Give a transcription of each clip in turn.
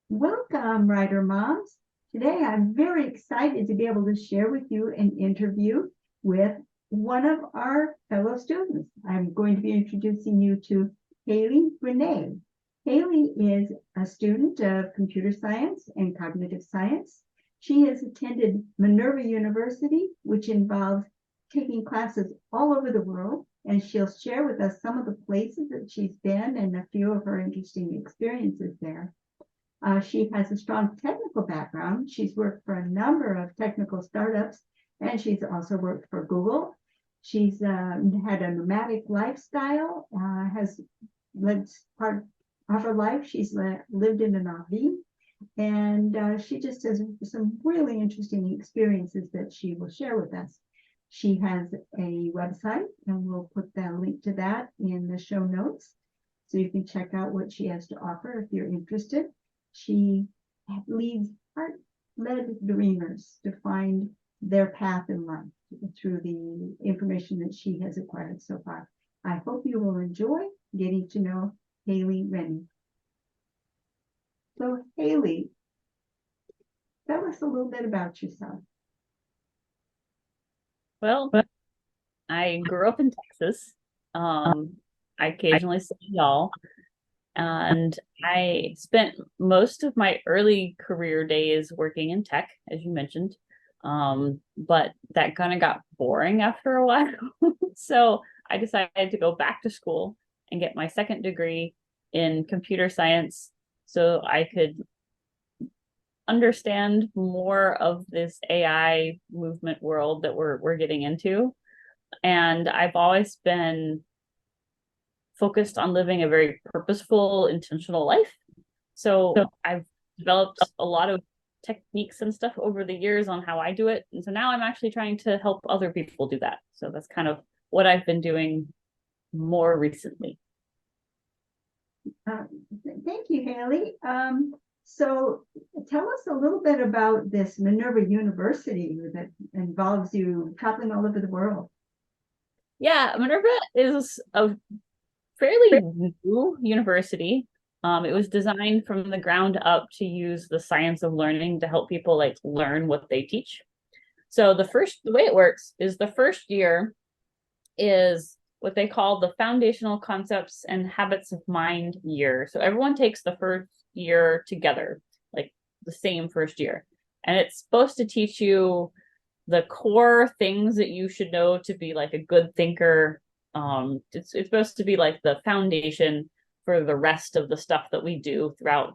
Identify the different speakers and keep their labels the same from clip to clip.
Speaker 1: Welcome, Writer Moms. Today, I'm very excited to be able to share with you an interview with one of our fellow students. I'm going to be introducing you to Hailey Rene. Hailey is a student of computer science and cognitive science. She has attended Minerva University, which involves taking classes all over the world, and she'll share with us some of the places that she's been and a few of her interesting experiences there. She has a strong technical background. She's worked for a number of technical startups, and she's also worked for Google. She's had a nomadic lifestyle, has lived part of her life. She's lived in an RV, and she just has some really interesting experiences that she will share with us. She has a website, and we'll put that link to that in the show notes, so you can check out what she has to offer if you're interested. She leads heart-led dreamers to find their path in life through the information that she has acquired so far. I hope you will enjoy getting to know Hailey Rene. So, Hailey, tell us a little bit about yourself.
Speaker 2: Well, I grew up in Texas. I occasionally say y'all, and I spent most of my early career days working in tech, as you mentioned. But that kind of got boring after a while. So I decided to go back to school and get my second degree in computer science so I could understand more of this AI movement world that we're getting into. And I've always been focused on living a very purposeful, intentional life. So I've developed a lot of techniques and stuff over the years on how I do it. And so now I'm actually trying to help other people do that. So that's kind of what I've been doing more recently.
Speaker 1: Uh, Thank you, Hailey. So tell us a little bit about this Minerva University that involves you traveling all over the world.
Speaker 2: Yeah, Minerva is a fairly new university. It was designed from the ground up to use the science of learning to help people like learn what they teach. So the way it works is the first year is what they call the foundational concepts and habits of mind year. So everyone takes the first year together, like the same first year. And it's supposed to teach you the core things that you should know to be like a good thinker. It's supposed to be like the foundation for the rest of the stuff that we do throughout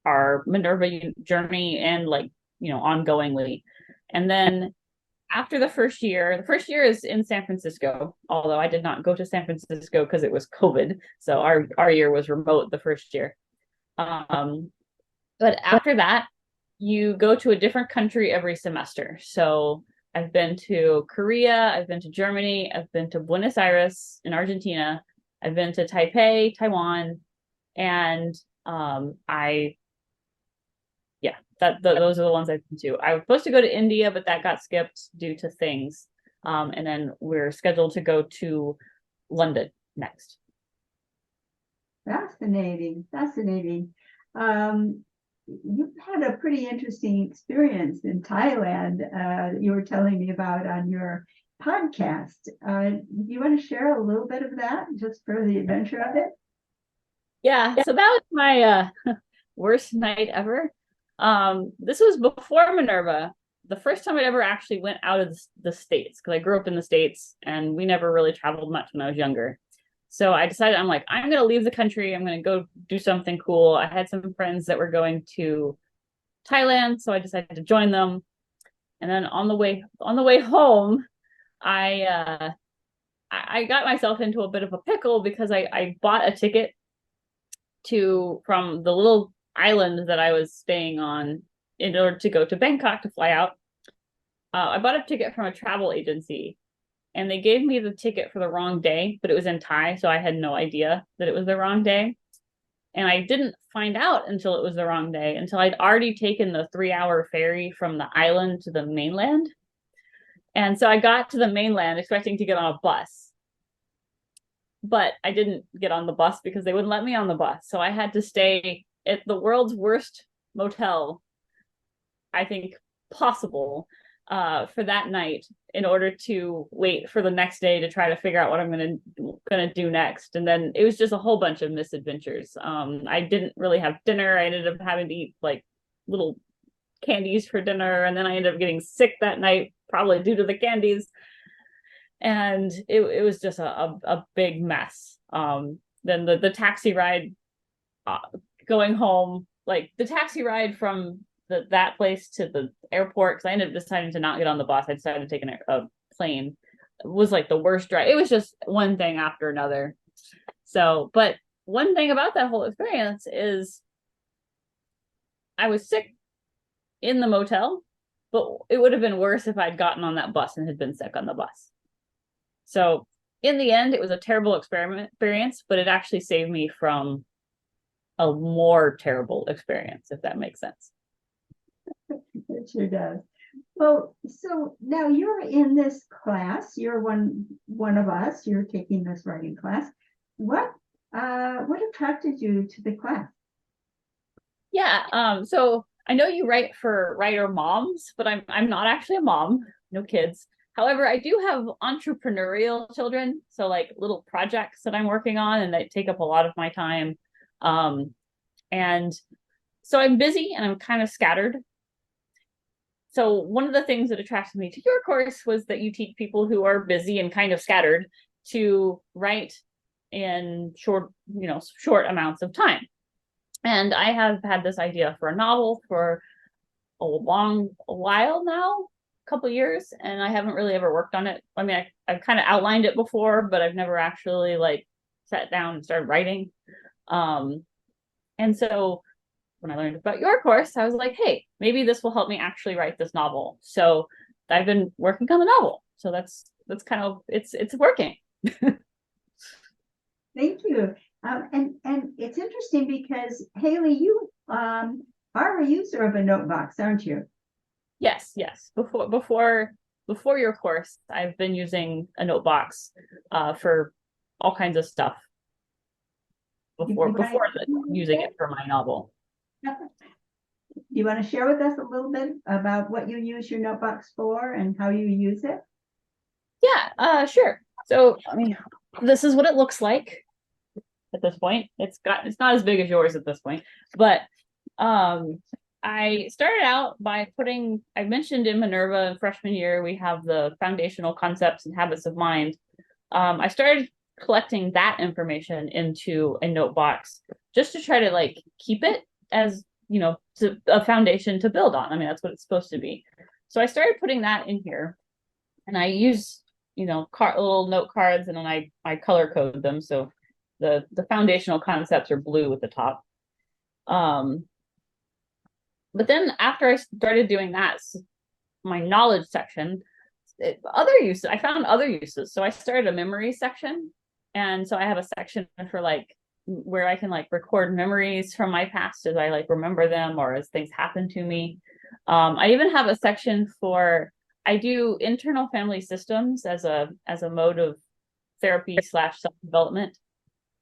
Speaker 2: our Minerva journey and like, ongoingly. And then after the first year is in San Francisco, although I did not go to San Francisco because it was COVID. So our year was remote the first year. Um, but after that, you go to a different country every semester. So I've been to Korea, I've been to Germany, I've been to Buenos Aires in Argentina, I've been to Taipei, Taiwan, and I yeah, those are the ones I've been to. I was supposed to go to India, but that got skipped due to things. And then we're scheduled to go to London next.
Speaker 1: Fascinating, fascinating. You've had a pretty interesting experience in Thailand. You were telling me about on your podcast. Do you want to share a little bit of that just for the adventure of it?
Speaker 2: Yeah, so that was my worst night ever. This was before Minerva. The first time I ever actually went out of the States, because I grew up in the States and we never really traveled much when I was younger. So I decided, I'm like, I'm going to leave the country. I'm going to go do something cool. I had some friends that were going to Thailand, so I decided to join them. And then on the way home, I I got myself into a bit of a pickle because I bought a ticket to from the little island that I was staying on in order to go to Bangkok to fly out. I bought a ticket from a travel agency, and they gave me the ticket for the wrong day, but it was in Thai, so I had no idea that it was the wrong day. And I didn't find out until it was the wrong day, until I'd already taken the 3 hour ferry from the island to the mainland. And so I got to the mainland expecting to get on a bus, but I didn't get on the bus because they wouldn't let me on the bus. So I had to stay at the world's worst motel, I think, possible for that night in order to wait for the next day to try to figure out what I'm gonna do next. And then it was just a whole bunch of misadventures. I didn't really have dinner. I ended up having to eat like little candies for dinner, and then I ended up getting sick that night, probably due to the candies. And it was just a big mess. Then the taxi ride going home, like the taxi ride from that place to the airport, because I ended up deciding to not get on the bus. I decided to take a plane. It was like the worst drive. It was just one thing after another. So, but one thing about that whole experience is I was sick in the motel, but it would have been worse if I'd gotten on that bus and had been sick on the bus. So in the end, it was a terrible experience, but it actually saved me from a more terrible experience, if that makes sense.
Speaker 1: It sure does. Well, so now you're in this class. You're one of us. You're taking this writing class. What attracted you to the class?
Speaker 2: Yeah. So I know you write for writer moms, but I'm not actually a mom, no kids. However, I do have entrepreneurial children, so like little projects that I'm working on, and that take up a lot of my time. And so I'm busy and I'm kind of scattered. So one of the things that attracted me to your course was that you teach people who are busy and kind of scattered to write in short amounts of time. And I have had this idea for a novel for a while now, a couple of years, and I haven't really ever worked on it. I mean, I've kind of outlined it before, but I've never actually like sat down and started writing. And so when I learned about your course, I was like, hey, maybe this will help me actually write this novel. So I've been working on the novel. So that's kind of it's working.
Speaker 1: Thank you. And it's interesting because Hailey, you are a user of a note box, aren't you?
Speaker 2: Yes. Before your course, I've been using a note box for all kinds of stuff. Before using it for my novel.
Speaker 1: Do you want to share with us a little bit about what you use your note box for and how you use it?
Speaker 2: Yeah, sure. So, I mean, this is what it looks like at this point. It's not as big as yours at this point, but I started out by I mentioned in Minerva freshman year, we have the foundational concepts and habits of mind. I started collecting that information into a note box just to try to like keep it as, a foundation to build on. I mean, that's what it's supposed to be. So I started putting that in here, and I use, little note cards, and then I color code them. So the foundational concepts are blue at the top. But then after I started doing that, my knowledge section, I found other uses. So I started a memory section. And so I have a section for like where I can like record memories from my past as I like remember them or as things happen to me. I even have a section I do internal family systems as a mode of therapy / self-development.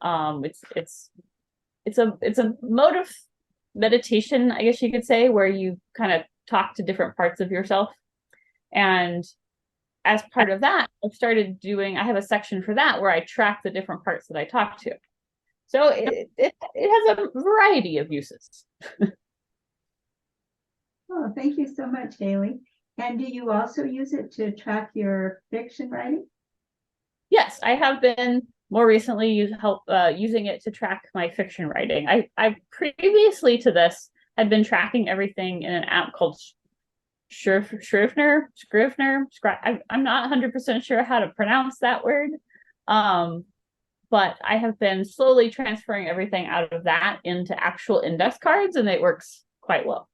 Speaker 2: It's a mode of meditation, I guess you could say, where you kind of talk to different parts of yourself. And as part of that, I have a section for that where I track the different parts that I talk to. So it has a variety of uses.
Speaker 1: Oh, thank you so much, Hailey. And do you also use it to track your fiction writing?
Speaker 2: Yes, I have been more recently using it to track my fiction writing. I previously to this had been tracking everything in an app called Scrivener. I'm not 100% sure how to pronounce that word. But I have been slowly transferring everything out of that into actual index cards, and it works quite well.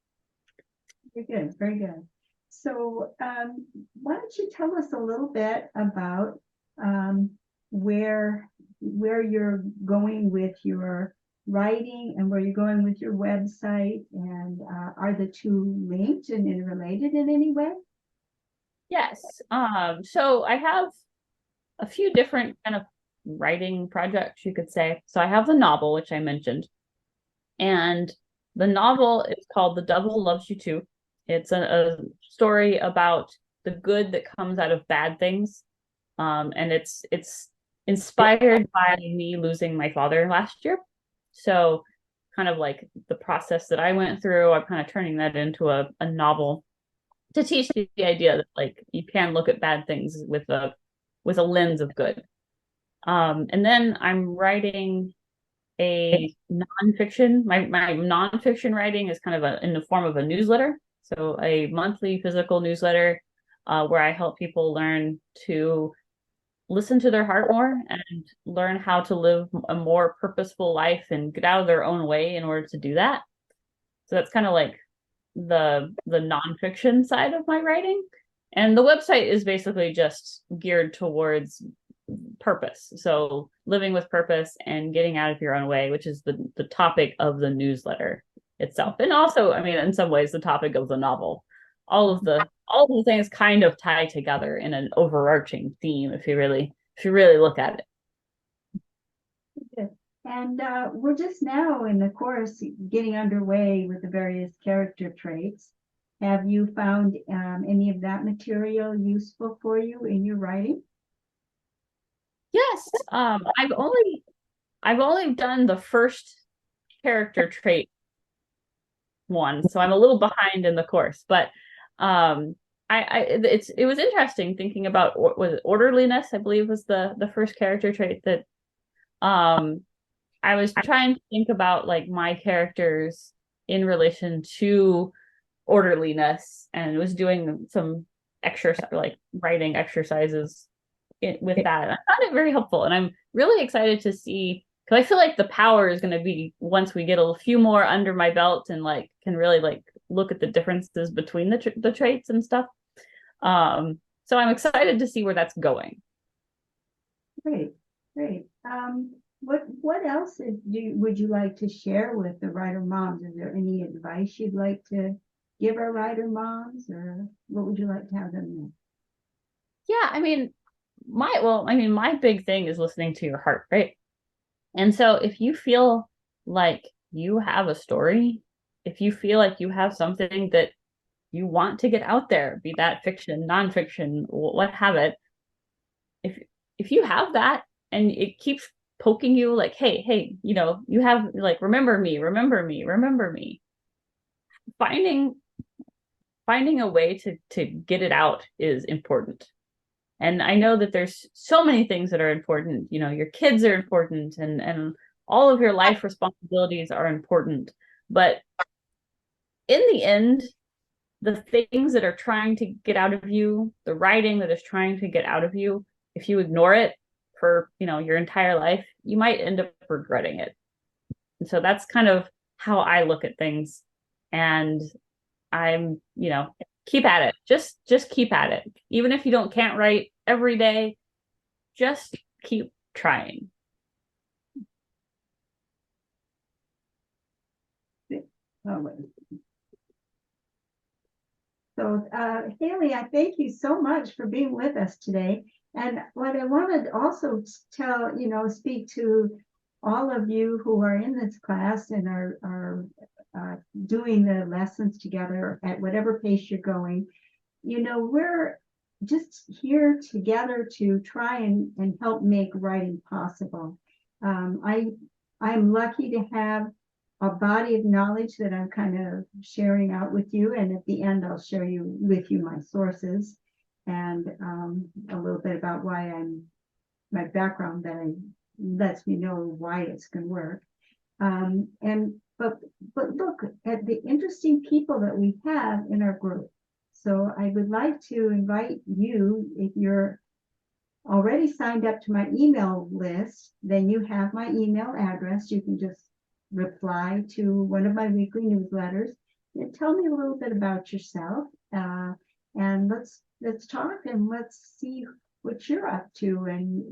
Speaker 1: Very good, very good. So why don't you tell us a little bit about where you're going with your writing and where you're going with your website, and are the two linked and interrelated in any way?
Speaker 2: Yes. So I have a few different kind of writing projects, you could say. So I have the novel, which I mentioned, and The novel is called The Devil Loves You Too. It's a story about the good that comes out of bad things. And it's inspired by me losing my father last year. So kind of like the process that I went through, I'm kind of turning that into a novel to teach the idea that like you can look at bad things with a lens of good. And then I'm writing a nonfiction. My nonfiction writing is kind of in the form of a newsletter. So a monthly physical newsletter where I help people learn to listen to their heart more and learn how to live a more purposeful life and get out of their own way in order to do that. So that's kind of like the nonfiction side of my writing. And the website is basically just geared towards purpose. So living with purpose and getting out of your own way, which is the topic of the newsletter itself. And also, I mean, in some ways, the topic of the novel. All of the things kind of tie together in an overarching theme if you really look at it.
Speaker 1: Good. And we're just now in the course getting underway with the various character traits. Have you found any of that material useful for you in your writing?
Speaker 2: Yes, I've only done the first character trait one, so I'm a little behind in the course. But it was interesting thinking about was it orderliness, I believe was the first character trait that I was trying to think about like my characters in relation to orderliness and was doing some exercise like writing exercises with that. I found it very helpful, and I'm really excited to see because I feel like the power is going to be once we get a few more under my belt and like can really like look at the differences between the traits and stuff. So I'm excited to see where that's going.
Speaker 1: Great, great. What else would you like to share with the writer moms? Is there any advice you'd like to give our writer moms, or what would you like to have them know?
Speaker 2: Yeah, I mean, my big thing is listening to your heart, right? And so if you feel like you have a story, if you feel like you have something that you want to get out there, be that fiction, nonfiction, what have it, if if you have that and it keeps poking you like, hey, you have like remember me, remember me, remember me. Finding finding a way to get it out is important. And I know that there's so many things that are important. You know, your kids are important and all of your life responsibilities are important. But in the end, the things that are trying to get out of you, the writing that is trying to get out of you, if you ignore it for, your entire life, you might end up regretting it. And so that's kind of how I look at things. And I'm, keep at it. Just keep at it. Even if you can't write every day, just keep trying.
Speaker 1: Oh, so, Hailey, I thank you so much for being with us today. And what I wanted to also tell, speak to all of you who are in this class and are doing the lessons together at whatever pace you're going. We're just here together to try and help make writing possible. I'm lucky to have a body of knowledge that I'm kind of sharing out with you. And at the end, I'll share with you my sources and a little bit about my background that lets me know why it's going to work. But look at the interesting people that we have in our group. So I would like to invite you, if you're already signed up to my email list, then you have my email address. You can just reply to one of my weekly newsletters and tell me a little bit about yourself. And let's talk and let's see what you're up to and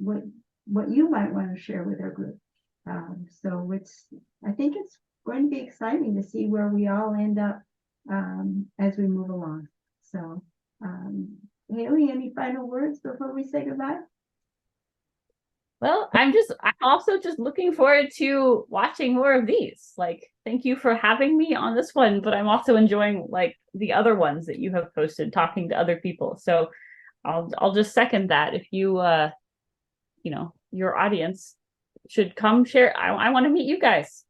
Speaker 1: what you might want to share with our group. I think it's going to be exciting to see where we all end up as we move along. So, Hailey, any final words before we say goodbye?
Speaker 2: Well, I'm also just looking forward to watching more of these. Like, thank you for having me on this one, but I'm also enjoying like the other ones that you have posted, talking to other people. So I'll just second that. If you your audience should come share. I want to meet you guys.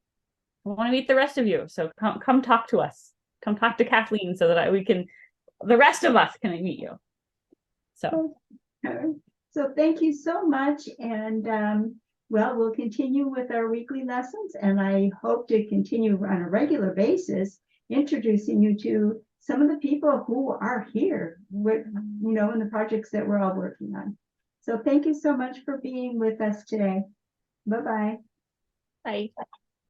Speaker 2: I want to meet the rest of you. So come talk to us. Come talk to Kathleen so that the rest of us can meet you.
Speaker 1: So thank you so much. And well, we'll continue with our weekly lessons, and I hope to continue on a regular basis, introducing you to some of the people who are here with, in the projects that we're all working on. So thank you so much for being with us today. Bye-bye.
Speaker 2: Bye.